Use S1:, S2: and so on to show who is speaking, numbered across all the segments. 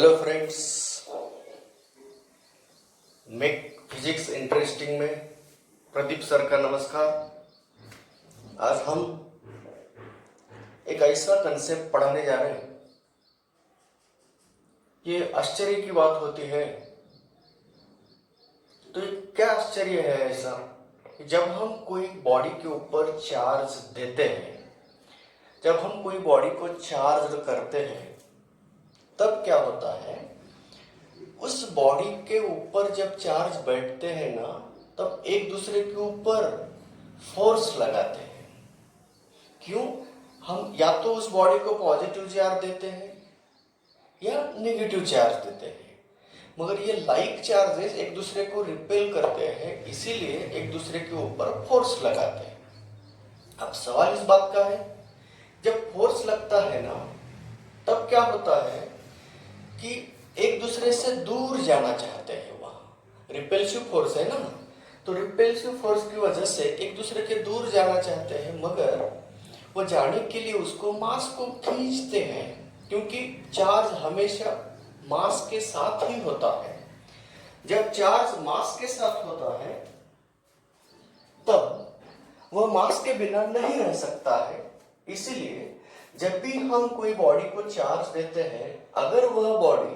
S1: Hello friends, make physics interesting में Pradeep sir का नमस्कार। आज हम एक ऐसा कंसेप्ट पढ़ाने जा रहे हैं। ये आश्चर्य की बात होती है। तो ये क्या आश्चर्य है ऐसा कि जब हम कोई बॉडी के ऊपर चार्ज देते हैं, जब हम कोई बॉडी को चार्ज करते हैं, तब क्या होता है, उस बॉडी के ऊपर जब चार्ज बैठते हैं ना, तब एक दूसरे के ऊपर फोर्स लगाते हैं। क्यों? हम या तो उस बॉडी को पॉजिटिव चार्ज देते हैं या नेगेटिव चार्ज देते हैं, मगर ये लाइक चार्जेस एक दूसरे को रिपेल करते हैं, इसीलिए एक दूसरे के ऊपर फोर्स लगाते हैं। अब सवाल इस बात का है, जब फोर्स लगता है ना, तब क्या होता है कि एक दूसरे से दूर जाना चाहते हैं। वहां रिपेल्सिव फोर्स है ना, तो रिपेल्सिव फोर्स की वजह से एक दूसरे के दूर जाना चाहते हैं, मगर वो जाने के लिए उसको मास को खींचते हैं, क्योंकि चार्ज हमेशा मास के साथ ही होता है। जब चार्ज मास के साथ होता है, तब वह मास के बिना नहीं रह सकता है। इसलिए जब भी हम कोई बॉडी को चार्ज देते हैं, अगर वह बॉडी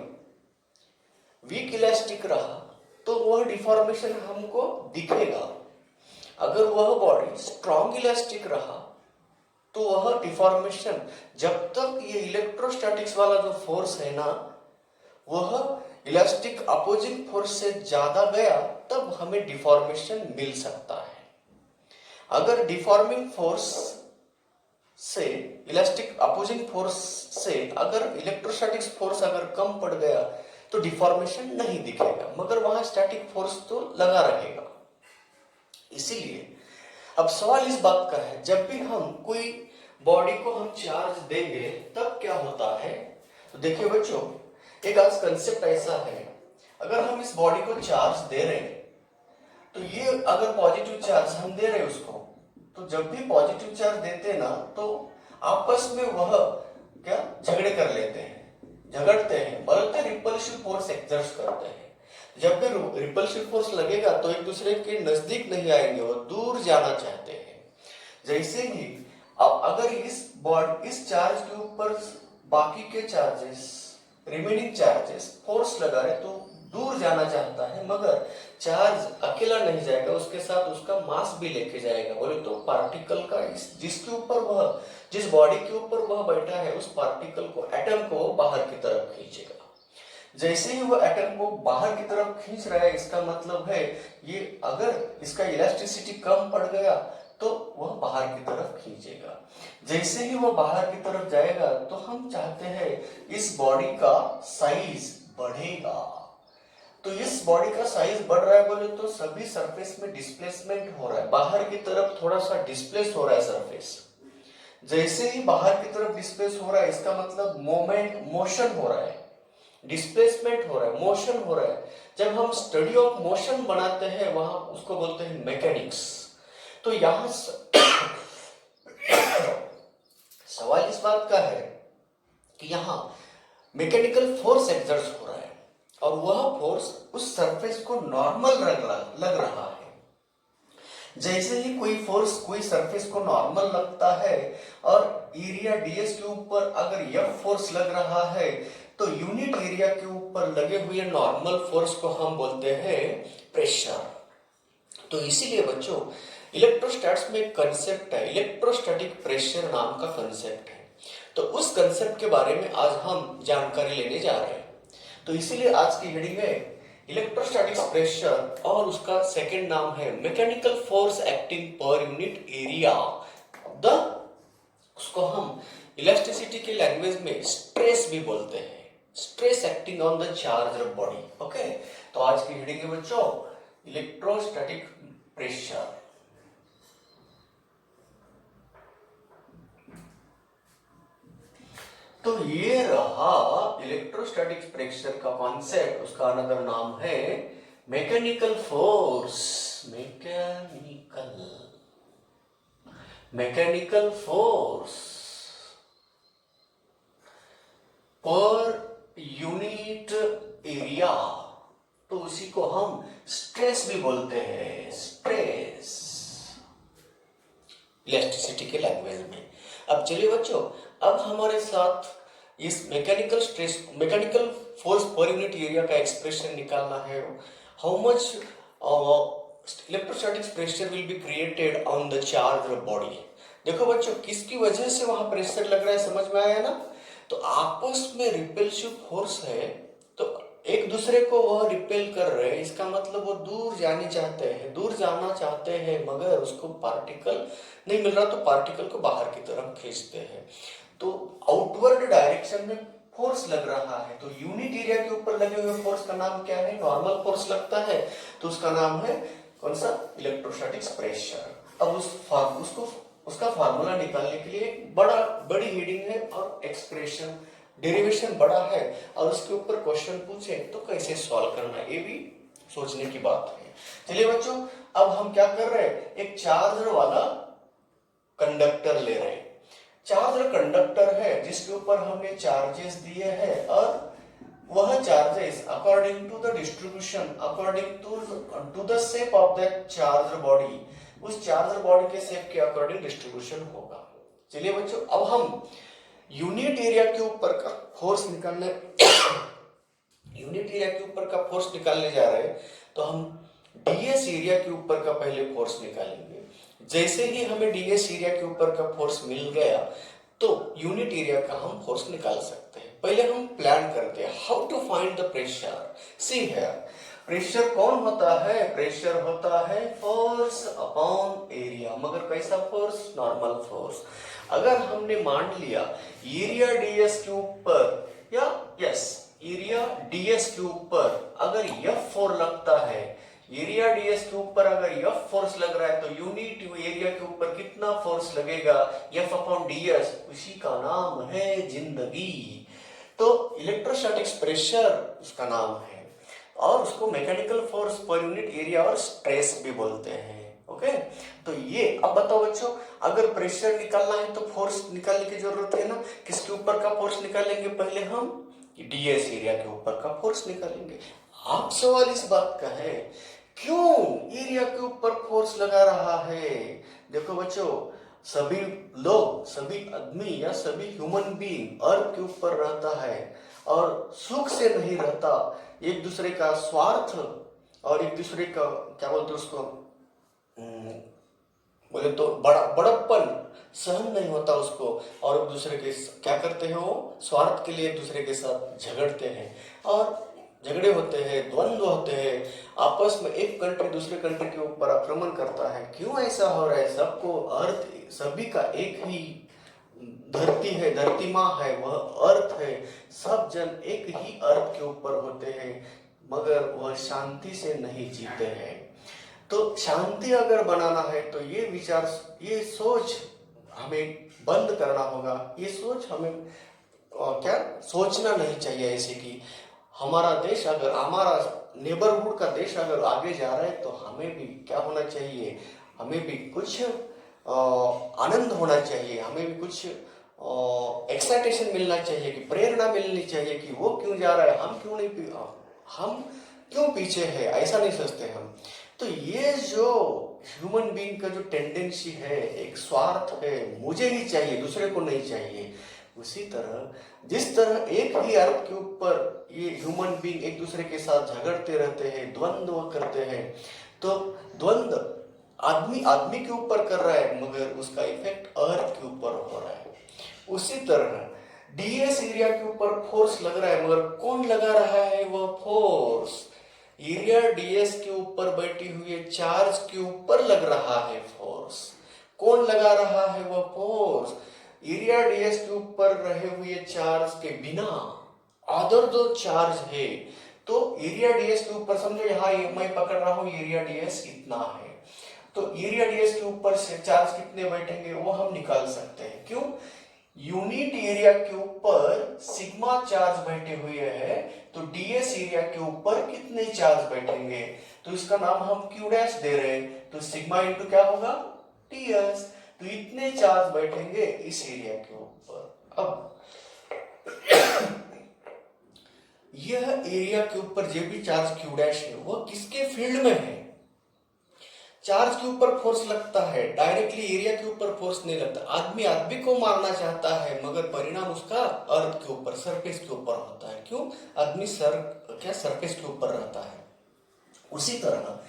S1: वीक इलास्टिक रहा तो वह डिफॉर्मेशन हमको दिखेगा। अगर वह बॉडी स्ट्रॉन्ग इलास्टिक रहा तो वह डिफॉर्मेशन, जब तक ये इलेक्ट्रोस्टैटिक्स वाला जो फोर्स है ना, वह इलास्टिक अपोजिंग फोर्स से ज्यादा गया, तब हमें डिफॉर्मेशन मिल सकता है। अगर डिफॉर्मिंग फोर्स से, इलास्टिक अपोजिंग फोर्स से अगर इलेक्ट्रोस्टैटिक्स फोर्स अगर कम पड़ गया तो डिफॉर्मेशन नहीं दिखेगा, मगर वहां स्टैटिक फोर्स तो लगा रहेगा। इसीलिए अब सवाल इस बात का है, जब भी हम कोई बॉडी को हम चार्ज देंगे तब क्या होता है। तो देखिए बच्चों, एक आज कंसेप्ट ऐसा है, अगर हम इस बॉडी को चार्ज दे रहे हैं, तो ये अगर पॉजिटिव चार्ज हम दे रहे हैं उसको, तो जब भी पॉजिटिव चार्ज देते हैं ना, तो आपस में वह क्या झगड़े कर लेते हैं, झगड़ते हैं, बल्कि रिपल्सिव फोर्स एक्सर्ट करते हैं। जब भी रिपल्सिव फोर्स लगेगा तो एक दूसरे के नजदीक नहीं आएंगे, वो दूर जाना चाहते हैं। जैसे ही अब अगर इस चार्ज के ऊपर बाकी के चार्जेस, रिमेनिंग चार्जेस फोर्स लगा रहे, तो दूर जाना चाहता है, मगर चार्ज अकेला नहीं जाएगा, उसके साथ उसका मास भी लेके जाएगा। बोले तो पार्टिकल का जिसके ऊपर वह, जिस बॉडी के ऊपर वह बैठा है, उस पार्टिकल को, एटम को बाहर की तरफ खींचेगा। जैसे ही वह एटम को बाहर की तरफ खींच रहा है, इसका मतलब है ये अगर इसका इलास्टिसिटी कम पड़ गया तो वह बाहर की तरफ खींचेगा। जैसे ही वह बाहर की तरफ जाएगा, तो हम चाहते हैं इस बॉडी का साइज बढ़ेगा। तो इस बॉडी का साइज बढ़ रहा है, बोले तो सभी सरफेस में डिस्प्लेसमेंट हो रहा है, बाहर की तरफ थोड़ा सा डिस्प्लेस हो रहा है सरफेस। जैसे ही बाहर की तरफ डिस्प्लेस हो रहा है, इसका मतलब मोशन हो रहा है, डिस्प्लेसमेंट हो रहा है, मोशन हो रहा है। जब हम स्टडी ऑफ मोशन बनाते हैं, वहां उसको बोलते हैं मैकेनिक्स। तो यहां सवाल इस बात का है कि यहां मैकेनिकल फोर्स एक्सर्ट हो रहा है, और वह फोर्स उस सरफेस को नॉर्मल लग रहा है। जैसे ही कोई फोर्स कोई सरफेस को नॉर्मल लगता है, और एरिया डीएस के ऊपर अगर एफ फोर्स लग रहा है, तो यूनिट एरिया के ऊपर लगे हुए नॉर्मल फोर्स को हम बोलते हैं प्रेशर। तो इसीलिए बच्चों, इलेक्ट्रोस्टैटिक्स में एक कंसेप्ट है, इलेक्ट्रोस्टैटिक प्रेशर नाम का कंसेप्ट है। तो उस कंसेप्ट के बारे में आज हम जानकारी लेने जा रहे हैं। तो इसीलिए आज की हेडिंग है इलेक्ट्रोस्टैटिक्स प्रेशर, और उसका सेकंड नाम है मैकेनिकल फोर्स एक्टिंग पर यूनिट एरिया। उसको हम इलास्टिसिटी के लैंग्वेज में स्ट्रेस भी बोलते हैं, stress acting on the charger body. Okay, तो आज की हेडिंग है बच्चों इलेक्ट्रोस्टैटिक प्रेशर। तो ये रहा इलेक्ट्रोस्टैटिक प्रेशर का कॉन्सेप्ट। उसका अनदर नाम है mechanical force. Mechanical force per unit area, तो उसी को हम स्ट्रेस भी बोलते हैं, स्ट्रेस इलेक्ट्रिसिटी के लैंग्वेज में। अब चलिए बच्चों, अब हमारे साथ इस mechanical force per unit area का एक्सप्रेशन निकालना है। How much electrostatic pressure will be created on the charge body. देखो बच्चों, किसकी वजह से वहां प्रेशर लग रहा है, समझ में आया ना? तो आपस में रिपेल्सिव फोर्स है, तो एक दूसरे को वह रिपेल कर रहे हैं, इसका मतलब वो दूर जाने चाहते हैं, दूर जाना चाहते हैं, मगर उसको पार्टिकल नहीं मिल रहा, तो पार्टिकल को बाहर की तरफ खींचते हैं। तो आउटवर्ड डायरेक्शन में फोर्स लग रहा है, तो यूनिट एरिया के ऊपर लगे हुए फोर्स का नाम क्या है? नॉर्मल फोर्स लगता है, तो उसका नाम है कौन सा? Electrostatic pressure. अब उसका फार्मूला निकालने के लिए बड़ी हेडिंग है और एक्सप्रेशन डेरिवेशन बड़ा है, और उसके ऊपर क्वेश्चन पूछे तो कैसे सॉल्व करना, ये भी सोचने की बात है। चलिए बच्चों, अब हम क्या कर रहे हैं, एक चार्जर वाला कंडक्टर ले रहे हैं। चार्जर कंडक्टर है जिसके ऊपर हमने चार्जेस दिए हैं, और वह charges according to the distribution, according to the shape of the charger body, उस चार्जर बॉडी के शेप के अकॉर्डिंग डिस्ट्रीब्यूशन होगा। चलिए बच्चों, अब हम यूनिट एरिया के ऊपर का फोर्स निकालने यूनिट एरिया के ऊपर का फोर्स निकालने जा रहे हैं, तो हम डीएस एरिया के ऊपर का पहले फोर्स निकालेंगे। जैसे ही हमें डीएस एरिया के ऊपर का फोर्स मिल गया, तो यूनिट एरिया का हम फोर्स निकाल सकते हैं। पहले हम प्लान करते हैं, how to find the pressure. सी है, प्रेशर कौन होता है? प्रेशर होता है फोर्स अपॉन एरिया, मगर कैसा फोर्स? Normal force. अगर हमने मान लिया एरिया डीएस के ऊपर, या एरिया डीएस के ऊपर अगर F4 लगता है, एरिया डीएस के ऊपर अगर F फोर्स लग रहा है, तो यूनिट एरिया के ऊपर कितना फोर्स लगेगा? F अपॉन डीएस, उसी का नाम है जिंदगी। तो इलेक्ट्रोस्टैटिक प्रेशर उसका नाम है, और उसको mechanical force per unit area और स्ट्रेस भी बोलते हैं। ओके, तो ये अब बताओ बच्चों, अगर प्रेशर निकालना है तो फोर्स निकालने की जरूरत है ना। किसके ऊपर का फोर्स निकालेंगे? पहले हम डीएस एरिया के ऊपर का फोर्स निकालेंगे। आप सवाल इस बात का है, क्यों एरिया के ऊपर फोर्स लगा रहा है? देखो बच्चों, सभी लोग, सभी आदमी या सभी ह्यूमन बीइंग अर्थ के ऊपर रहता है, और सुख से नहीं रहता। एक दूसरे का स्वार्थ और एक दूसरे का क्या बोलते उसको, बोले तो बड़प्पन सहन नहीं होता उसको, और एक दूसरे के क्या करते हैं, वो स्वार्थ के लिए एक दूसरे के साथ झगड़ते हैं, और झगड़े होते हैं, द्वंद्व होते हैं आपस में। एक कंट्री दूसरे कंट्री के ऊपर आक्रमण करता है। क्यों ऐसा हो रहा है? सबको अर्थ, सभी का एक ही धरती है, धरती माँ है, वह अर्थ है, सब जन एक ही अर्थ के ऊपर होते हैं, मगर वह शांति से नहीं जीते हैं। तो शांति अगर बनाना है तो ये विचार, ये सोच हमें बंद करना होगा। ये सोच हमें क्या सोचना नहीं चाहिए ऐसे कि हमारा देश, अगर हमारा नेबरहुड का देश अगर आगे जा रहा है, तो हमें भी क्या होना चाहिए, हमें भी कुछ आनंद होना चाहिए, हमें भी कुछ एक्साइटेशन मिलना चाहिए, कि प्रेरणा मिलनी चाहिए कि वो क्यों जा रहा है, हम क्यों पीछे है, ऐसा नहीं सोचते हम। तो ये जो ह्यूमन बीइंग का जो टेंडेंसी है, एक स्वार्थ है, मुझे ही चाहिए, दूसरे को नहीं चाहिए। उसी तरह जिस तरह एक ही अर्थ के ऊपर ये ह्यूमन बीइंग एक दूसरे के साथ झगड़ते रहते हैं, द्वंद्व करते हैं, तो द्वंद्व आदमी के ऊपर कर रहा है, मगर उसका इफेक्ट अर्थ के ऊपर हो रहा है। उसी तरह डीएस एरिया के ऊपर फोर्स लग रहा है, मगर कौन लगा रहा है वह फोर्स? एरिया डीएस के ऊपर बैठी हुई चार्ज के ऊपर लग रहा है फोर्स। कौन लगा रहा है वह फोर्स? एरिया डीएस के ऊपर रहे हुए चार्ज के बिना अदर दो चार्ज है, तो एरिया डीएस के ऊपर समझो, यहाँ मैं पकड़ रहा हूँ एरिया डीएस इतना है, तो एरिया डीएस के ऊपर से चार्ज कितने बैठेंगे वो हम निकाल सकते हैं। क्यों? यूनिट एरिया के ऊपर सिग्मा चार्ज बैठे हुए हैं, तो डीएस एरिया के ऊपर कितने चार्ज बैठेंगे, तो इसका नाम हम क्यू डैश दे रहे हैं, तो सिग्मा इंटू क्या होगा? टीएस। तो इतने चार्ज बैठेंगे इस एरिया के ऊपर। अब यह एरिया के ऊपर जो भी चार्ज क्यू डैश है वो किसके फील्ड में है? चार्ज के ऊपर फोर्स लगता है, डायरेक्टली एरिया के ऊपर फोर्स नहीं लगता। आदमी को मारना चाहता है मगर परिणाम उसका अर्थ के ऊपर, सरफेस के ऊपर होता है। क्यों? आदमी सरफेस के ऊपर रहता है। उसी तरह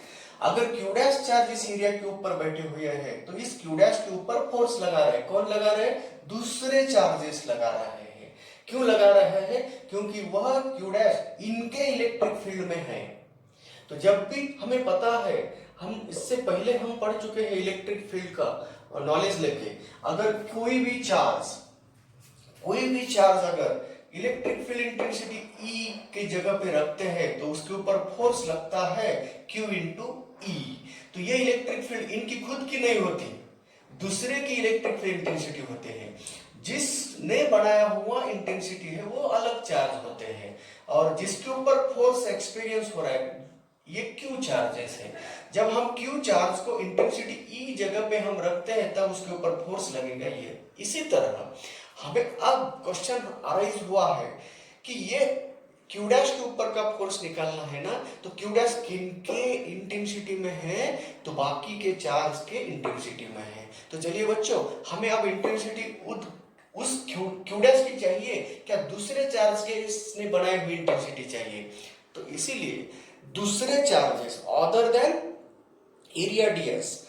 S1: अगर क्यू डैश चार्ज इस एरिया के ऊपर बैठे हुए हैं तो इस क्यू डैश के ऊपर फोर्स लगा रहे। कौन लगा रहे? दूसरे चार्जेस लगा रहे हैं। क्यों लगा रहे हैं? क्योंकि वह क्यू डैश इनके इलेक्ट्रिक फील्ड में है। तो जब भी हमें पता है, हम इससे पहले हम पढ़ चुके हैं इलेक्ट्रिक फील्ड का नॉलेज लेके, अगर कोई भी चार्ज अगर इलेक्ट्रिक फील्ड इंटेंसिटी E के जगह पे रखते हैं तो उसके ऊपर फोर्स लगता है Q इंटू E। तो ये इलेक्ट्रिक फील्ड इनकी खुद की नहीं होती, दूसरे की इलेक्ट्रिक फील्ड इंटेंसिटी होते हैं। जिसने बनाया हुआ इंटेंसिटी है वो अलग चार्ज होते हैं, और जिसके ऊपर फोर्स एक्सपीरियंस हो रहा है ये क्यू चार्जेस है। जब हम क्यू चार्ज को इंटेंसिटी ई जगह पे हम रखते हैं तब उसके ऊपर फोर्स लगेगा ये। इसी तरह हमें अब क्वेश्चन अराइज हुआ है कि ये क्यू डैश के ऊपर का फोर्स निकालना है ना, तो क्यू डैश किनके इंटेंसिटी में है? तो बाकी के चार्ज के इंटेंसिटी में है। तो चलिए बच्चों, हमें अब इंटेंसिटी उस क्यू डैश की चाहिए क्या दूसरे चार्ज के इसने बनाई हुई इंटेंसिटी चाहिए? तो इसीलिए दूसरे charges other than area DS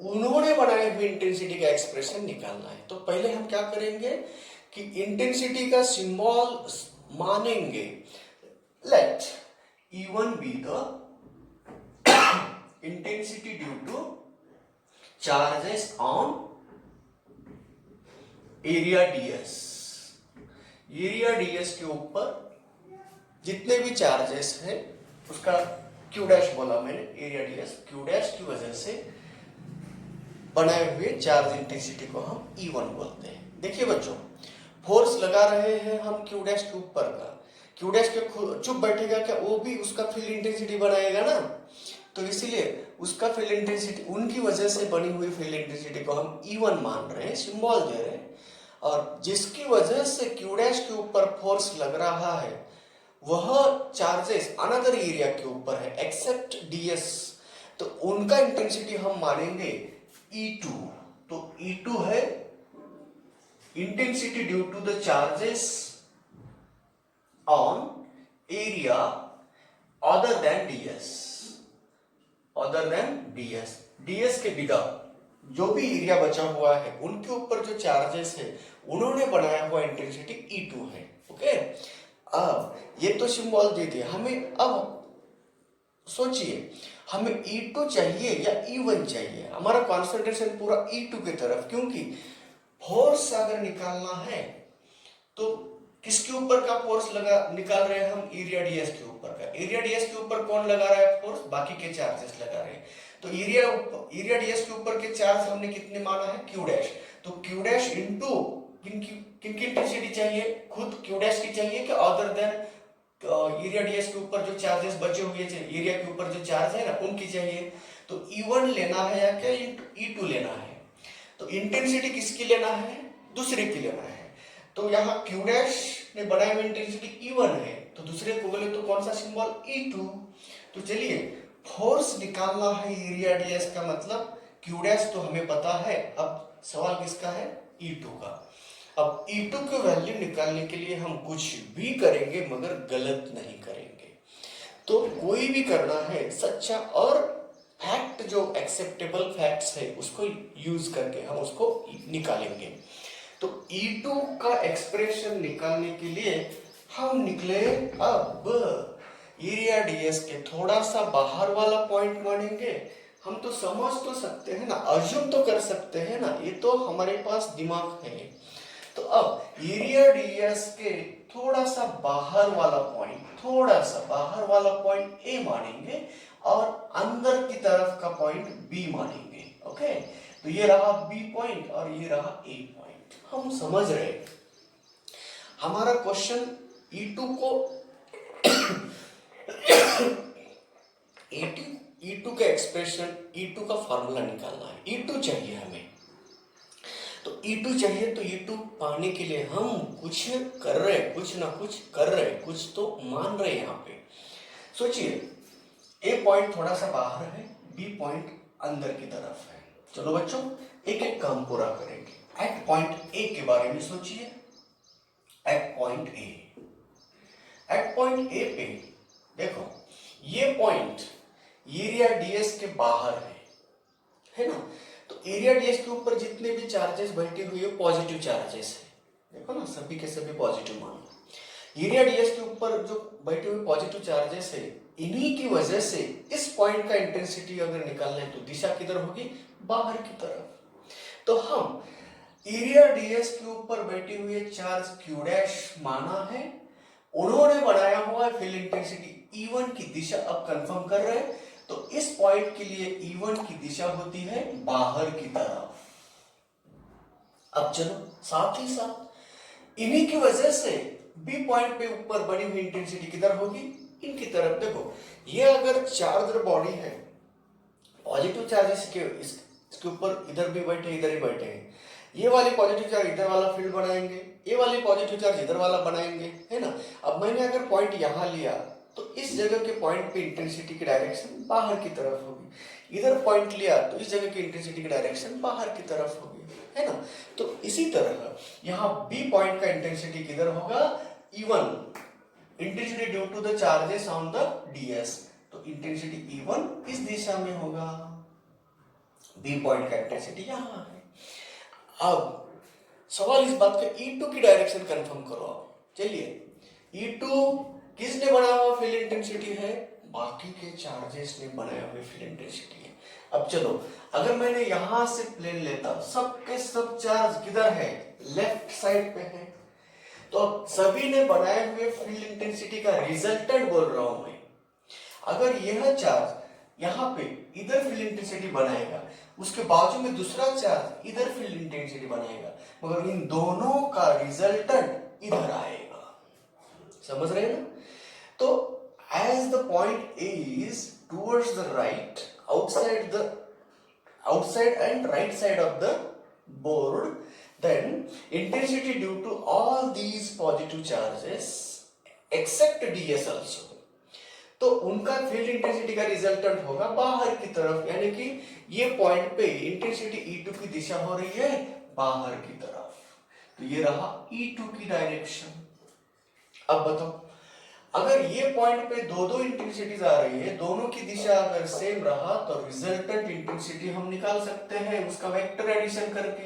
S1: उन्होंने बनाए हुए इंटेंसिटी का एक्सप्रेशन निकालना है। तो पहले हम क्या करेंगे कि इंटेंसिटी का सिंबल मानेंगे। Let E1 be the intensity due to charges on area DS. Area DS के ऊपर जितने भी चार्जेस हैं उसका क्यू डैश बोला मैंने, एरिया डीएस, क्यू डैश की वजह से बनाए हुए चार्ज इंटेंसिटी को हम E1 बोलते हैं। देखिए बच्चों, फोर्स लगा रहे हैं हम क्यू डैश के ऊपर का, क्यू डैश के चुप बैठेगा क्या? वो भी उसका फील्ड इंटेंसिटी बनाएगा ना। तो इसीलिए उसका फील्ड इंटेंसिटी, उनकी वजह से बनी हुई फील्ड इंटेंसिटी को हम E1 मान रहे हैं, सिंबल दे रहे हैं। और जिसकी वजह से क्यू डैश के ऊपर फोर्स लग रहा है वह चार्जेस अनदर एरिया के ऊपर है एक्सेप्ट डीएस, तो उनका इंटेंसिटी हम मानेंगे E2। तो E2 है intensity due to the charges on area other than DS, other than DS. DS के बिना जो भी एरिया बचा हुआ है उनके ऊपर जो चार्जेस है उन्होंने बनाया हुआ इंटेंसिटी E2 है। ओके, अब ये तो सिंबल दे दिया हमें। अब सोचिए, हमें E2 चाहिए या E1 चाहिए? हमारा कॉन्सेंट्रेशन पूरा E2 की तरफ, क्योंकि फोर्स अगर निकालना है तो किसके ऊपर का फोर्स लगा निकाल रहे हैं हम? एरिया डीएस के ऊपर का। एरिया डीएस के ऊपर कौन लगा रहा है फोर्स? बाकी के चार्जेस लगा रहे हैं। तो एरिया डीएस के ऊपर के चार्ज हमने कितने माना है? Q dash. तो क्यू डैश इंटू किनकी इंटेंसिटी चाहिए? खुद क्यू डैश की चाहिए कि अदर देन एरिया डीएस के ऊपर जो चार्जेस बचे हुए थे, एरिया के ऊपर जो चार्ज है ना उनकी चाहिए। तो E1 लेना है या क्या E2 लेना है? तो इंटेंसिटी किसकी लेना है? दूसरे की लेना है। तो यहाँ क्यू डैश ने बनाई हुई इंटेंसिटी E1 है, तो दूसरे को बोले तो कौन सा सिंबल? E2। तो चलिए, फोर्स निकालना है एरिया डीएस का, मतलब क्यू डैश तो हमें पता है। अब सवाल किसका है? E2 का। अब E2 की वैल्यू निकालने के लिए हम कुछ भी करेंगे मगर गलत नहीं करेंगे। तो कोई भी करना है सच्चा और फैक्ट, जो एक्सेप्टेबल फैक्ट्स है उसको यूज करके हम उसको निकालेंगे। तो E2 का एक्सप्रेशन निकालने के लिए हम निकले अब एरिया डीएस के थोड़ा सा बाहर वाला पॉइंट मानेंगे। हम तो समझ तो सकते हैं ना, अज्यूम तो कर सकते हैं ना, ये तो हमारे पास दिमाग है। तो अब एरिया डीएस के थोड़ा सा बाहर वाला पॉइंट ए मानेंगे और अंदर की तरफ का पॉइंट बी मानेंगे। ओके, तो ये रहा बी पॉइंट और ये रहा ए पॉइंट। हम समझ रहे, हमारा क्वेश्चन E2 को E2 का एक्सप्रेशन, E2 का फॉर्मूला निकालना है। E2 चाहिए हमें। तो E2 चाहिए, तो E2 पाने के लिए हम कुछ कर रहे हैं, कुछ ना कुछ कर रहे हैं, कुछ तो मान रहे हैं यहाँ पे। सोचिए, ए पॉइंट थोड़ा सा बाहर है, बी पॉइंट अंदर की तरफ है। चलो बच्चों, एक एक काम पूरा करेंगे। एट पॉइंट ए के बारे में सोचिए। At point A, at point A पे देखो, ये पॉइंट एरिया डीएस के बाहर है ना। तो एरिया डीएस के ऊपर जितने भी चार्जेस बैठे हुए पॉजिटिव चार्जेस है, देखो ना, सभी के सभी पॉजिटिव मान लो। एरिया डीएस के ऊपर जो बैठे हुए पॉजिटिव चार्जेस है, इन्हीं की वजह से इस पॉइंट का इंटेंसिटी अगर निकालना है तो दिशा किधर होगी, बाहर की तरफ। तो हम एरिया डीएस के ऊपर बैठे हुए चार्ज क्यू डैश माना है, उन्होंने बनाया हुआ फील्ड इंटेंसिटी E1 की दिशा अब कंफर्म कर रहे हैं। तो इस पॉइंट के लिए E1 की दिशा होती है बाहर की तरफ। अब चलो, साथ ही साथ इन्हीं की वजह से बी पॉइंट पे ऊपर बनी हुई इंटेंसिटी किधर होगी, इनकी तरफ। देखो, ये अगर चार्ज बॉडी है, पॉजिटिव चार्जेस इसके ऊपर इधर भी बैठे, इधर ही बैठे हैं, ये वाले पॉजिटिव चार्ज इधर वाला फील्ड बनाएंगे, ये वाले पॉजिटिव चार्ज इधर वाला बनाएंगे, है ना। अब मैंने अगर पॉइंट यहां लिया तो इस जगह के पॉइंट पे इंटेंसिटी की डायरेक्शन बाहर की तरफ होगी, इधर पॉइंट लिया तो इस जगह की इंटेंसिटी की डायरेक्शन बाहर की तरफ होगी, है ना। तो इसी तरह यहाँ बी पॉइंट का इंटेंसिटी किधर होगा, E1, intensity due to the charges on the DS. तो इंटेंसिटी E1 इस दिशा में होगा, बी पॉइंट का इंटेंसिटी यहाँ है। अब सवाल इस बात का, E2 की डायरेक्शन कंफर्म करो। आप चलिए, E2 किसने बनाया हुआ फील्ड इंटेंसिटी है, बाकी के चार्जेस ने बनाया हुआ फील्ड इंटेंसिटी है। अब चलो, अगर मैंने यहां से प्लेन लेता, सब के सब चार्ज किधर है, लेफ्ट साइड पे है। तो अब सभी ने बनाए हुए फील्ड इंटेंसिटी का रिजल्टेंट बोल रहा हूं मैं। अगर यह चार्ज यहाँ पे इधर फील्ड इंटेंसिटी बनाएगा, उसके बाजू में दूसरा चार्ज इधर फील्ड इंटेंसिटी बनाएगा, मगर इन दोनों का रिजल्टेंट इधर आएगा। समझ रहे हैं ना। तो as the point is towards the right, outside and right side of the board, then intensity due to all these positive charges except ds also, तो उनका फील्ड इंटेंसिटी का रिजल्टेंट होगा बाहर की तरफ, यानी कि ये पॉइंट पे इंटेंसिटी E2 की दिशा हो रही है बाहर की तरफ। तो ये रहा E2 की डायरेक्शन। अब बताओ, अगर ये पॉइंट पे दो दो इंटेंसिटीज आ रही है, दोनों की दिशा अगर सेम रहा तो रिजल्टेंट इंटेंसिटी हम निकाल सकते हैं उसका वेक्टर एडिशन करके।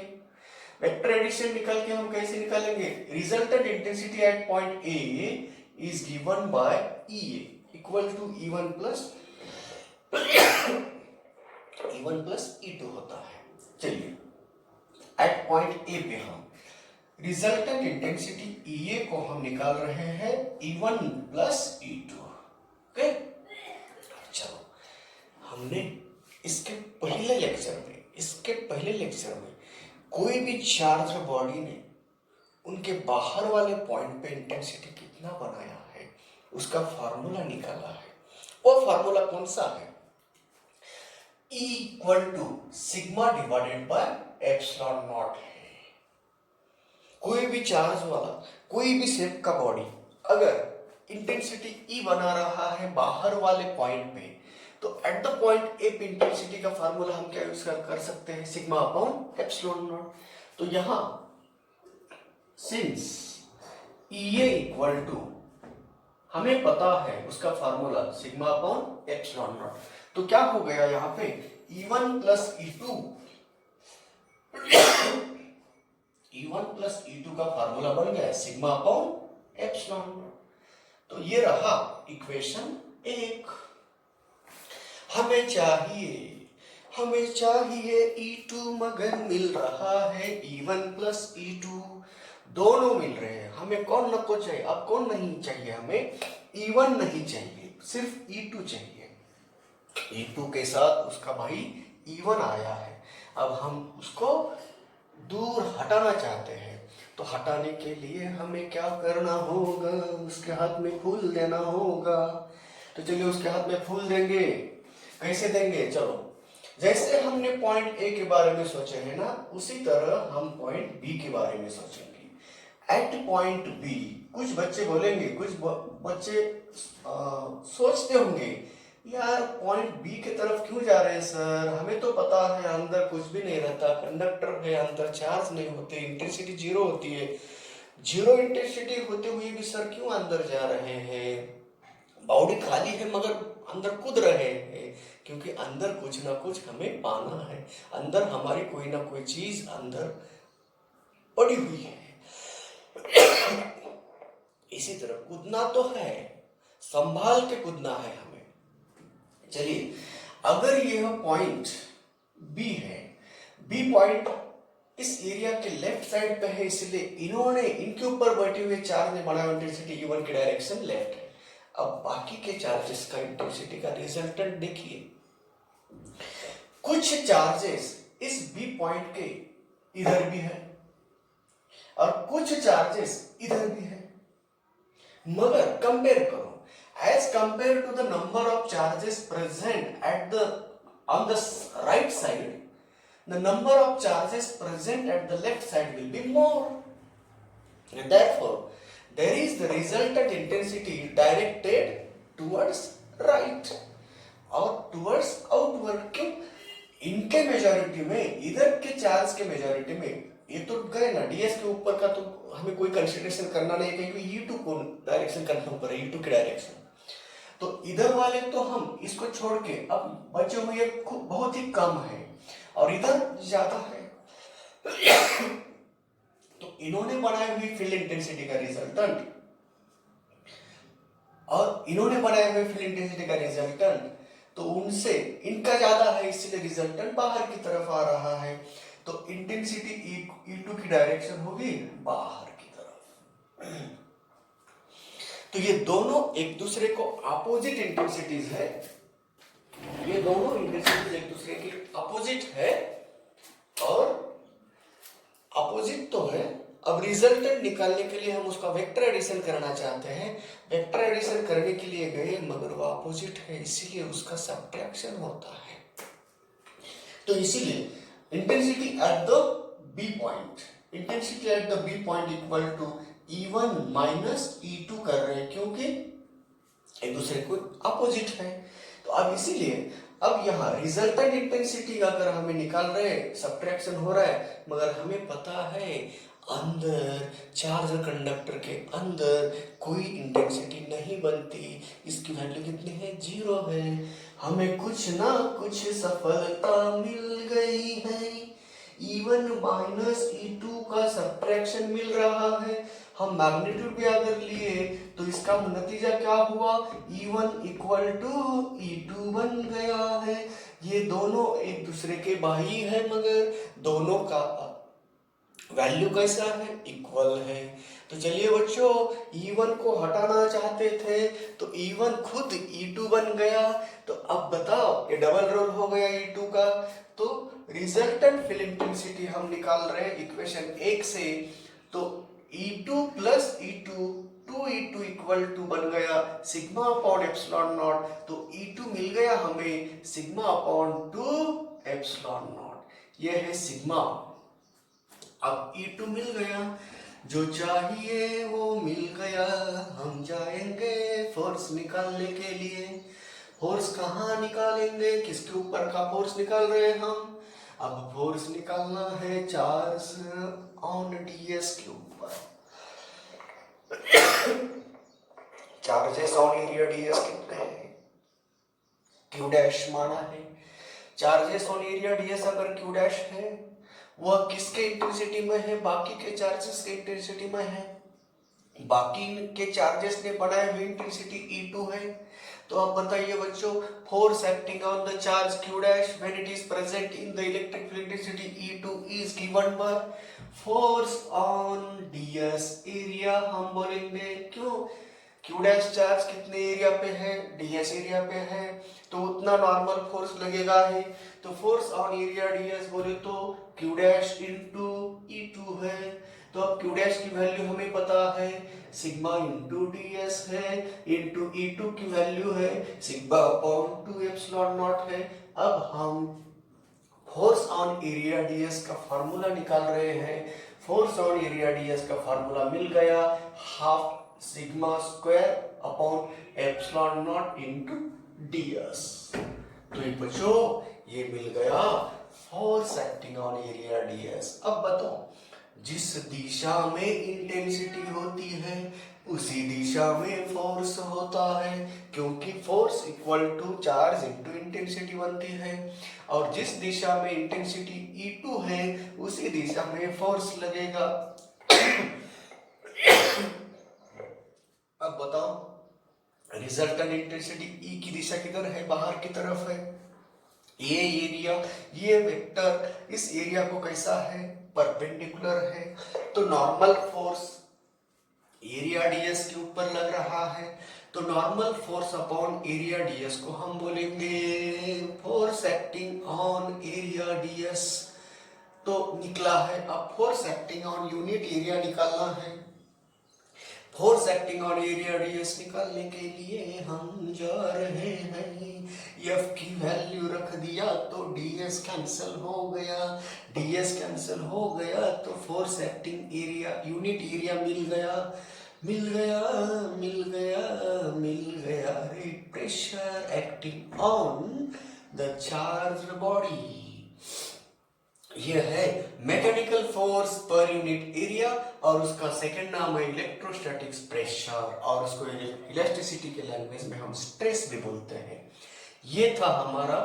S1: वेक्टर एडिशन निकाल के हम कैसे निकालेंगे, resultant intensity at point A is given by EA equal to E1 plus E2 होता है। चलिए, एट पॉइंट ए पे हम रिजल्टेंट इंटेंसिटी EA को हम निकाल रहे हैं E1 प्लस E2। ओके, चलो, हमने इसके पहले लेक्चर में कोई भी चार्ज बॉडी ने उनके बाहर वाले पॉइंट पे इंटेंसिटी कितना बनाया है उसका फार्मूला निकाला है। वो फार्मूला कौन सा है, E equal to sigma divided by epsilon naught है। कोई भी चार्ज वाला कोई भी शेप का बॉडी अगर इंटेंसिटी E बना रहा है बाहर वाले पॉइंट पे, तो एट द पॉइंट ए पे इंटेंसिटी का फार्मूला हम क्या यूज कर सकते हैं, सिग्मा अपॉन एप्सिलॉन नॉट। तो यहां सिंस EA इक्वल टू हमें पता है उसका formula sigma upon epsilon not, तो क्या हो गया यहाँ पे E1 प्लस E2 का फार्मूला बन गया सिग्मा अपॉन एप्सिलॉन। तो ये रहा इक्वेशन 1। हमें चाहिए E2 मगर मिल रहा है E1 प्लस E2, दोनों मिल रहे हैं। हमें कौन नको चाहिए, अब कौन नहीं चाहिए, हमें E1 नहीं चाहिए, सिर्फ E2 चाहिए। E2 के साथ उसका भाई E1 आया है, अब हम उसको दूर हटाना चाहते हैं। तो हटाने के लिए हमें क्या करना होगा, उसके हाथ में फूल देना होगा। तो चलिए उसके हाथ में फूल देंगे। कैसे देंगे, चलो जैसे हमने पॉइंट ए के बारे में सोचे हैं ना, उसी तरह हम पॉइंट बी के बारे में सोचेंगे। एट पॉइंट बी कुछ बच्चे बोलेंगे, कुछ बच्चे सोचते होंगे यार पॉइंट बी की तरफ क्यों जा रहे हैं सर, हमें तो पता है अंदर कुछ भी नहीं रहता, कंडक्टर है, अंदर चार्ज नहीं होते, इंटेंसिटी जीरो होती है, जीरो इंटेंसिटी होते हुए भी सर क्यों अंदर जा रहे हैं, बॉडी खाली है मगर अंदर कूद रहे हैं, क्योंकि अंदर कुछ ना कुछ हमें पाना है, अंदर हमारी कोई ना कोई चीज अंदर पड़ी हुई है। इसी तरह कूदना तो है, संभाल के कूदना है हमें। चलिए, अगर यह पॉइंट बी है, बी पॉइंट इस एरिया के लेफ्ट साइड पे है, इसलिए इन्होंने इनके ऊपर बैठे हुए चार्ज ने बनाया इंटेंसिटी E1 की डायरेक्शन लेफ्ट है। अब बाकी के चार्जेस का इंटेंसिटी का रिजल्टेंट देखिए, कुछ चार्जेस इस बी पॉइंट के इधर भी है और कुछ चार्जेस इधर भी है, मगर कंपेयर करो, as compared to the number of charges present at the on the right side, the number of charges present at the left side will be more, and therefore there is the resultant intensity directed towards right और towards outward। क्यों? इनके majority में, इधर के charge के majority में, ये तो गए ना डीएस के ऊपर का, तो हमें कोई कंसिडरेशन करना नहीं है क्योंकि E2 को डायरेक्शन कंफर्म करे, E2 की डायरेक्शन, तो इधर वाले तो हम इसको छोड़ के अब बचे हुए बहुत ही कम है और इधर ज्यादा है। तो इन्होंने बनाई हुई फील्ड इंटेंसिटी का रिजल्टेंट और इन्होंने बनाए हुए फील्ड इंटेंसिटी का रिजल्टेंट, तो उनसे इनका ज्यादा है, इसलिए रिजल्टेंट बाहर की तरफ आ रहा है, तो इंटेंसिटी E2 की डायरेक्शन होगी बाहर की तरफ। तो ये दोनों एक दूसरे को अपोजिट इंटेंसिटीज है, ये दोनों इंटेंसिटीज एक दूसरे की अपोजिट है और अपोजिट तो है। अब रिजल्टेंट निकालने के लिए हम उसका वेक्टर एडिशन करना चाहते हैं, वेक्टर एडिशन करने के लिए गए मगर वो अपोजिट है, इसीलिए उसका सब्ट्रैक्शन होता है। तो इसीलिए intensity at the B point, intensity at the B point equal to E1 minus E2 कर रहे हैं, क्योंकि एक दूसरे को अपोजिट है। तो अब इसीलिए अब यहाँ रिजल्टेंट इंटेंसिटी अगर हमें निकाल रहे हैं, सब्ट्रैक्शन हो रहा है, मगर हमें पता है अंदर चार्ज कंडक्टर के अंदर कोई इंटेंसिटी नहीं बनती, इसकी वैल्यू कितनी है, जीरो है। हमें कुछ ना कुछ सफलता मिल गई है, E1 माइनस E2 का सब्ट्रैक्शन मिल रहा है। हम मैग्नीट्यूड भी अगर लिए तो इसका नतीजा क्या हुआ, E1 इक्वल टू E2 बन गया है। ये दोनों एक दूसरे के बाई है मगर दोनों का वैल्यू कैसा है, इक्वल है। तो चलिए बच्चों, E1 को हटाना चाहते थे तो E1 खुद E2 बन गया। तो अब बताओ, ये डबल रोल हो गया E2 का, तो रिजल्टेंट फील्ड इंटेंसिटी हम निकाल रहे हैं इक्वेशन 1 से, तो E2 plus E2 2E2 equal to बन गया सिग्मा अपॉन एप्सिलॉन नॉट। तो E2 मिल गया हमें सिग्मा अपॉन 2 एप्सिलॉन नॉट, ये है सिग्मा। अब E2 मिल गया, जो चाहिए वो मिल गया। हम जाएंगे फोर्स निकालने के लिए। फोर्स कहाँ निकालेंगे, किसके ऊपर का फोर्स निकाल रहे हैं हम, अब फोर्स निकालना है चार्ज ऑन डीएस के ऊपर। चार्जेस ऑन एरिया डीएस कितने हैं, क्यू डैश माना है। चार्जेस ऑन एरिया डीएस अगर क्यू डैश है, वह किसके इंटेंसिटी में है, बाकी के चार्जेस के इंटेंसिटी में है। बाकी के चार्जेस ने बनाए हुए इंटेंसिटी E2 है। तो अब बताइए बच्चों, force acting on the charge Q dash when it is present in the electric field intensity E2 is given by force on ds area. हम बोलेंगे क्यों, Q डैश चार्ज कितने एरिया पे है, ds एरिया पे है, तो उतना नॉर्मल फोर्स लगेगा ही। तो फोर्स ऑन एरिया ds बोले तो Q डैश इंटू E2 है। तो अब Q डैश की वैल्यू हमें पता है, सिग्मा इंटू ds है, इंटू E2 की वैल्यू है सिग्मा अपॉन 2 एप्सिलॉन नॉट है। अब हम फोर्स ऑन एरिया ds का फार्मूला निकाल रहे हैं। फोर्स ऑन एरिया ds का फार्मूला मिल गया, half sigma square upon epsilon not into ds। तो ये बच्चों ये मिल गया force acting on area ds। अब बताओ, जिस दिशा में इंटेंसिटी होती है उसी दिशा में फोर्स होता है, क्योंकि force equal to charge into intensity बनती है। और जिस दिशा में इंटेंसिटी E2 है उसी दिशा में फोर्स लगेगा। अब बताओ, रिजल्टेंट इंटेंसिटी E की दिशा किधर है? बाहर की तरफ है। ये एरिया, ये वेक्टर इस एरिया को कैसा है? परपेंडिकुलर है। तो नॉर्मल फोर्स एरिया ds के ऊपर लग रहा है, तो normal force upon area ds को हम बोलेंगे force acting on area ds। तो निकला है। अब force acting on unit area निकालना है। Force acting on area ds निकालने के लिए हम जा रहे हैं, F की वैल्यू रख दिया तो ds कैंसिल हो गया, ds कैंसिल हो गया तो force acting area unit area मिल गया, मिल गया, मिल गया, मिल गया रे। Pressure acting on the charged body, यह है mechanical force per unit area, और उसका सेकंड नाम है इलेक्ट्रोस्टैटिक्स प्रेशर, और उसको इलेक्ट्रिसिटी के लैंग्वेज में हम स्ट्रेस भी बोलते हैं। ये था हमारा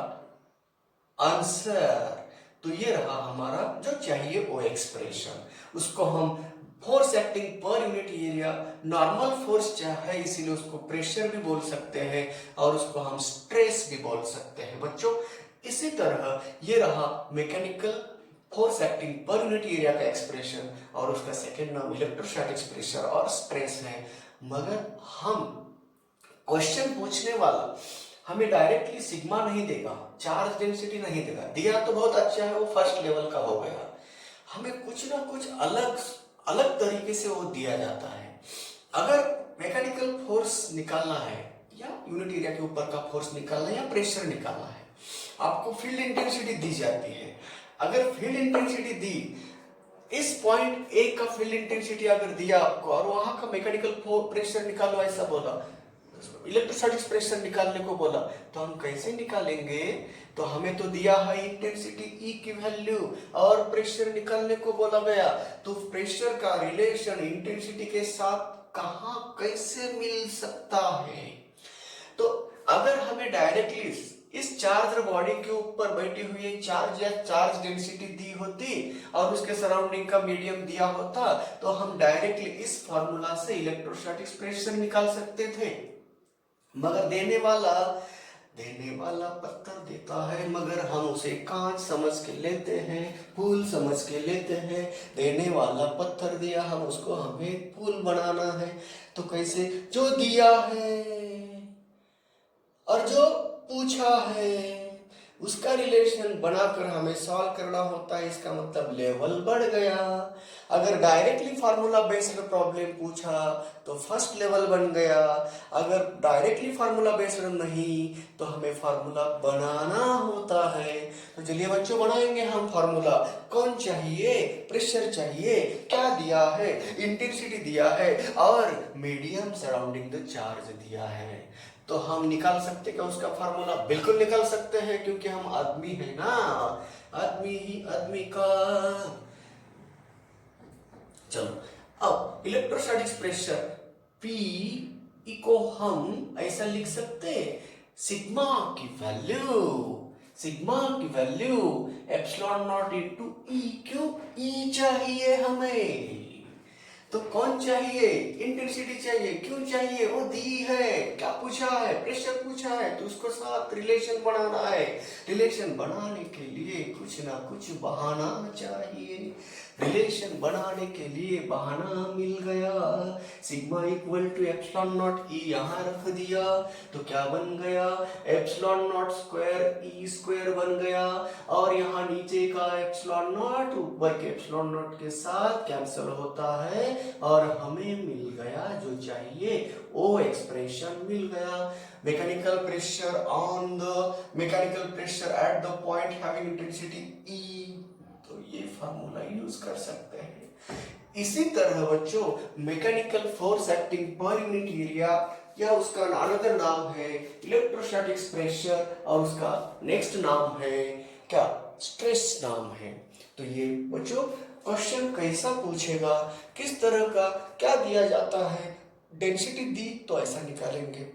S1: आंसर। तो ये रहा हमारा जो चाहिए वो एक्सप्रेशन। उसको हम फोर्स एक्टिंग पर यूनिट एरिया नॉर्मल फोर्स है, इसीलिए उसको प्रेशर भी बोल सकते हैं और उसको हम स्ट्रेस भी बोल सकते हैं बच्चों। इसी तरह ये रहा मैकेनिकल फोर्स एक्टिंग पर यूनिट एरिया का एक्सप्रेशन, और उसका सेकंड नाम इलेक्ट्रोस्टैटिक्स प्रेशर और स्ट्रेस है। मगर हम क्वेश्चन पूछने वाला हमें डायरेक्टली सिग्मा नहीं देगा, चार्ज डेंसिटी नहीं देगा। दिया तो बहुत अच्छा है, वो फर्स्ट लेवल का हो गया। हमें कुछ ना कुछ अलग अलग तरीके से वो दिया जाता है। अगर मैकेनिकल फोर्स निकालना है या यूनिट एरिया के ऊपर का फोर्स निकालना है या प्रेशर निकालना है, आपको फील्ड इंटेंसिटी दी जाती है। अगर फील्ड इंटेंसिटी दी, इस पॉइंट ए का फील्ड इंटेंसिटी अगर दिया आपको और वहां का मैकेनिकल प्रेशर निकालो ऐसा बोला, इलेक्ट्रोस्टैटिक्स प्रेशर निकालने को बोला, तो हम कैसे निकालेंगे? तो हमें तो दिया है इंटेंसिटी ई की वैल्यू और प्रेशर निकालने को बोला गया, तो प्रेशर का रिलेशन इंटेंसिटी के साथ कहां कैसे मिल सकता है? तो अगर हमें डायरेक्टली इस चार्ज बॉडी के ऊपर बैठी हुई चार्ज या चार्ज डेंसिटी दी होती और उसके सराउंडिंग का मीडियम दिया होता, तो हम डायरेक्टली इस फॉर्मूला से इलेक्ट्रोस्टैटिक्स प्रेशर निकाल सकते थे। मगर देने वाला पत्थर देता है, मगर हम उसे कांच समझ के लेते हैं, फूल समझ के लेते हैं। देने वाला पत्थर दिया, हम उसको हमें फूल बनाना है। तो कैसे? जो दिया है और जो पूछा है उसका रिलेशन बनाकर हमें सॉल्व करना होता है। इसका मतलब लेवल बढ़ गया। अगर डायरेक्टली फार्मूला बेस्ड प्रॉब्लम पूछा तो फर्स्ट लेवल बन गया। अगर डायरेक्टली फार्मूला बेस्ड नहीं तो हमें फार्मूला बनाना होता है। तो चलिए बच्चों बनाएंगे हम फार्मूला। कौन चाहिए? प्रेशर चाहिए। क्या दिया है? इंटेंसिटी दिया है और मीडियम सराउंडिंग द चार्ज दिया है। तो हम निकाल सकते क्या उसका फार्मूला? बिल्कुल निकाल सकते हैं, क्योंकि हम आदमी है ना, आदमी ही आदमी का। चलो अब इलेक्ट्रोस्टैटिक्स प्रेशर P को हम ऐसा लिख सकते हैं, सिग्मा की value epsilon not into E। क्यों? E चाहिए हमें। तो कौन चाहिए? इंटेंसिटी चाहिए। क्यों चाहिए? वो दी है। क्या पूछा है? प्रेशर पूछा है, तो उसको साथ रिलेशन बनाना है। रिलेशन बनाने के लिए कुछ ना कुछ बहाना चाहिए। रिलेशन बनाने के लिए बहाना मिल गया। Sigma equal to epsilon not E यहाँ रख दिया, तो क्या बन गया? Epsilon not square E square बन गया। और यहाँ नीचे का एप्सिलॉन नॉट ऊपर के एप्सिलॉन नॉट के साथ कैंसिल होता है, और हमें मिल गया जो चाहिए, वो एक्सप्रेशन मिल गया। Mechanical pressure on the mechanical pressure at the point having intensity E, तो ये फार्मूला यूज कर सकते हैं। इसी तरह बच्चों मैकेनिकल फोर्स एक्टिंग पर यूनिट एरिया, या उसका अनदर नाम है इलेक्ट्रोस्टैटिक प्रेशर, और उसका नेक्स्ट नाम है क्या, स्ट्रेस नाम है। तो ये बच्चों क्वेश्चन कैसा पूछेगा, किस तरह का क्या दिया जाता है, डेंसिटी दी तो ऐसा निकालेंगे,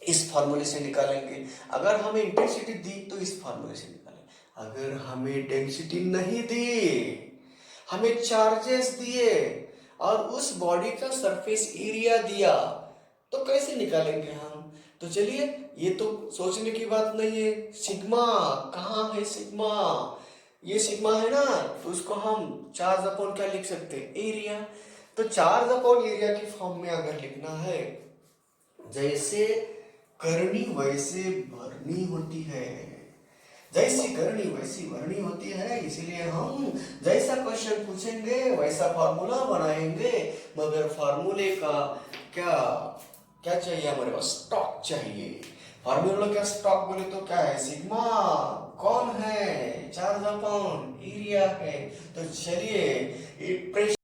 S1: इस फार्मूले से निकालेंगे। अगर हमें इंटेंसिटी दी तो इस फार्मूले से निकालेंगे। अगर हमें डेंसिटी नहीं दी, हमें चार्जेस दिए और उस बॉडी का सरफेस एरिया दिया, तो कैसे निकालेंगे हम? तो चलिए, ये तो सोचने की बात नहीं है। सिग्मा कहाँ है? सिग्मा, ये सिग्मा है ना, तो उसको हम चार्ज अपॉन क्या लिख सकते हैं? एरिया। तो चार्ज अपॉन एरिया की फॉर्म में अगर लिखना है, जैसे करनी वैसे भरनी होती है, जैसी करनी वैसी भरनी होती है, इसलिए हम जैसा क्वेश्चन पूछेंगे वैसा फार्मूला बनाएंगे। मगर फार्मूले का क्या क्या चाहिए? हमारे पास स्टॉक चाहिए। फार्मूला का स्टॉक बोले तो क्या है? सिग्मा कौन है? चार्ज अपॉन एरिया है। तो चलिए प्रेशर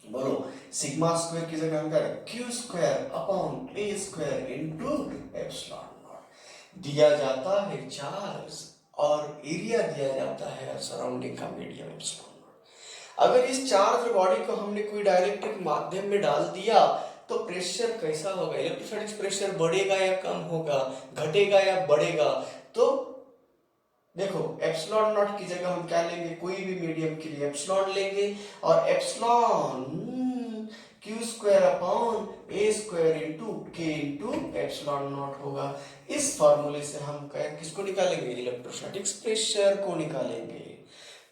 S1: बोलो, सिग्मा स्क्वायर की जगह हम क्या करें? Q square upon A square into epsilon not. दिया जाता है चार्ज और एरिया दिया जाता है सराउंडिंग का मीडियम एप्सिलॉन नॉट। अगर इस चार्ज बॉडी को हमने कोई डाइलेक्ट्रिक माध्यम में डाल दिया तो प्रेशर कैसा होगा? इलेक्ट्रोस्टैटिक प्रेशर बढ़ेगा या कम होगा, घटेगा या बढ़ेगा? तो देखो, एप्सिलॉन नॉट की जगह हम क्या लेंगे? कोई भी मीडियम के लिए एप्सिलॉन लेंगे, और एप्सिलॉन क्यू स्क्वायर अपॉन ए स्क्वायर इंटू के इंटू एप्सिलॉन नॉट होगा। इस फॉर्मूले से हम किसको निकालेंगे? इलेक्ट्रोस्टैटिक प्रेशर को निकालेंगे।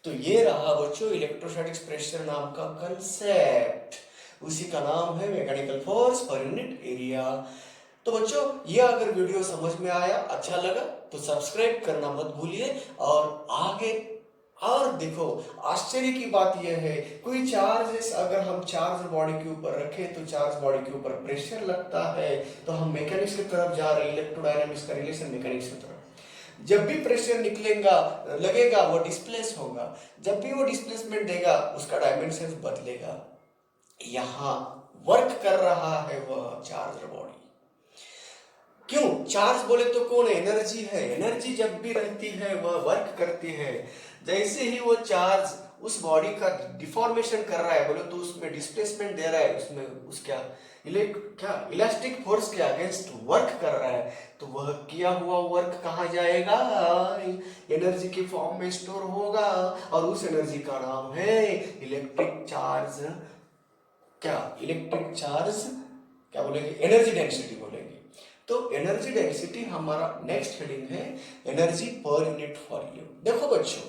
S1: तो ये रहा बच्चों इलेक्ट्रोस्टैटिक प्रेशर नाम का कंसेप्ट, उसी का नाम है mechanical force per unit area. तो बच्चों, ये अगर वीडियो समझ में आया, अच्छा लगा, तो सब्सक्राइब करना मत भूलिए। और आगे और देखो, आश्चर्य की बात यह है, कोई चार्ज अगर हम चार्ज बॉडी के ऊपर रखें तो चार्ज बॉडी के ऊपर प्रेशर लगता है, तो हम मैकेनिक्स की तरफ जा रहे हैं, इलेक्ट्रोडायनामिक्स का रिलेशन मैकेनिक्स की तरफ। जब भी प्रेशर निकलेगा लगेगा वो डिस्प्लेस होगा, जब भी वो डिस्प्लेसमेंट देगा उसका डायमेंशन बदलेगा। यहाँ वर्क कर रहा है वह चार्ज बॉडी। क्यों? चार्ज बोले तो कौन है? एनर्जी है। एनर्जी जब भी रहती है वह वर्क करती है। जैसे ही वो चार्ज उस बॉडी का डिफॉर्मेशन कर रहा है बोले तो उसमें डिस्प्लेसमेंट दे रहा है, उसमें उस क्या इलास्टिक फोर्स के अगेंस्ट वर्क कर रहा है, तो वह किया हुआ वर्क कहाँ जाएगा? एनर्जी के फॉर्म में स्टोर होगा, और उस एनर्जी का नाम है इलेक्ट्रिक चार्ज। इलेक्ट्रिक चार्ज क्या बोलेंगे? एनर्जी डेंसिटी बोलेंगे। तो एनर्जी डेंसिटी हमारा नेक्स्ट हेडिंग है, एनर्जी पर यूनिट वॉल्यूम। देखो बच्चों,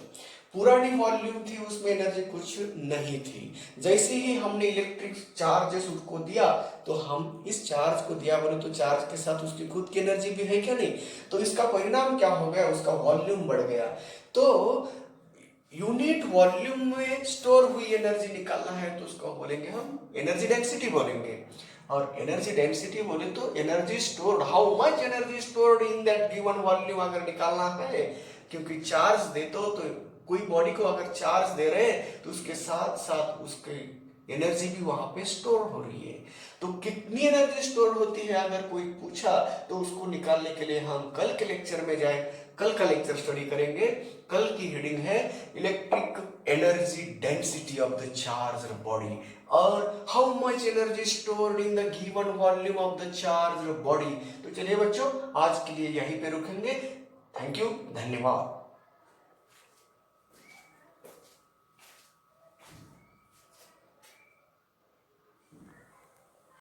S1: पुरानी वॉल्यूम थी उसमें एनर्जी कुछ नहीं थी। जैसे ही हमने इलेक्ट्रिक चार्जेस उसको दिया, तो हम इस चार्ज को दिया बोले तो चार्ज के साथ उसकी खुद की एनर्जी भी है क्या? नहीं। तो इसका परिणाम क्या हो गया? उसका वॉल्यूम बढ़ गया। तो यूनिट वॉल्यूम में स्टोर हुई एनर्जी निकालना है तो उसको बोलेंगे हम एनर्जी डेंसिटी बोलेंगे। और एनर्जी डेंसिटी बोले तो energy stored, how much energy stored in that given volume अगर निकालना है। क्योंकि चार्ज देते हो तो कोई बॉडी को अगर चार्ज दे रहे हैं तो उसके साथ साथ उसके एनर्जी भी वहां पे स्टोर हो रही है। तो कितनी एनर्जी स्टोर होती है अगर कोई पूछा तो उसको निकालने के लिए हम कल के लेक्चर में जाए, कल का लेक्चर स्टडी करेंगे। कल की हेडिंग है electric energy density of the charge body, और how much energy stored in the given volume of the charge body. तो चलिए बच्चों, आज के लिए यहीं पे रुकेंगे। थैंक यू, धन्यवाद।